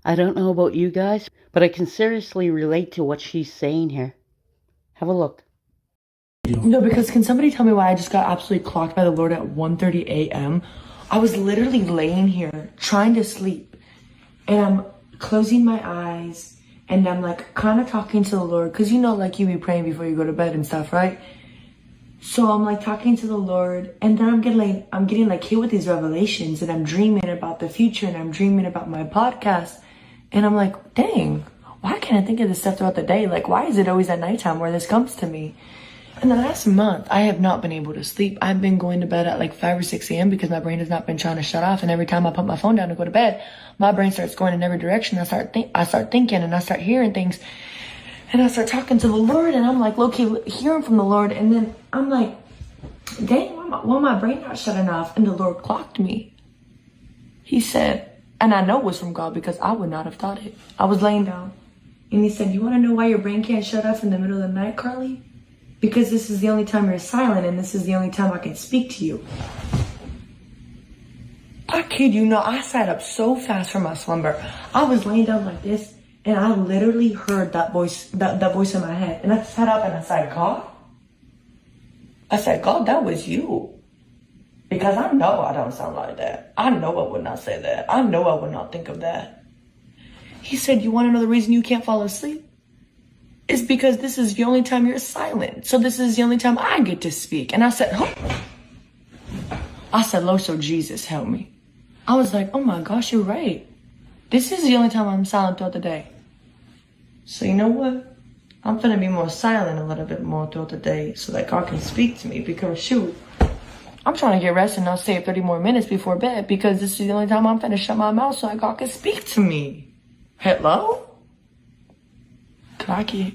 I don't know about you guys, but I can seriously relate to what she's saying here. Have a look. No, because can somebody tell me why I just got absolutely clocked by the Lord at 1:30 a.m.? I was literally laying here trying to sleep, and I'm closing my eyes, and I'm like kind of talking to the Lord, because like you be praying before you go to bed and stuff, right? So I'm like talking to the Lord, and then I'm getting like hit with these revelations, and I'm dreaming about the future, and I'm dreaming about my podcast, and I'm like, dang, why can't I think of this stuff throughout the day? Like, why is it always at nighttime where this comes to me? In the last month, I have not been able to sleep. I've been going to bed at like 5 or 6 a.m. because my brain has not been trying to shut off. And every time I put my phone down to go to bed, my brain starts going in every direction. I start thinking, and I start hearing things, and I start talking to the Lord, and I'm like, low-key hearing from the Lord. And then I'm like, dang, why my brain not shutting off? And the Lord clocked me. He said, and I know it was from God because I would not have thought it. I was laying down, and he said, you want to know why your brain can't shut off in the middle of the night, Carly? Because this is the only time you're silent, and this is the only time I can speak to you. I kid you not, I sat up so fast from my slumber. I was laying down like this, and I literally heard that voice, that voice in my head. And I sat up and I said, God? I said, God, that was you. Because I know I don't sound like that. I know I would not say that. I know I would not think of that. He said, you want to know the reason you can't fall asleep? It's because this is the only time you're silent. So this is the only time I get to speak. And I said, Lord, so Jesus, help me. I was like, oh my gosh, you're right. This is the only time I'm silent throughout the day. So you know what? I'm gonna be more silent a little bit more throughout the day so that God can speak to me, because shoot, I'm trying to get rest and not save 30 more minutes before bed, because this is the only time I'm gonna shut my mouth so that God can speak to me. Hello? Clock it.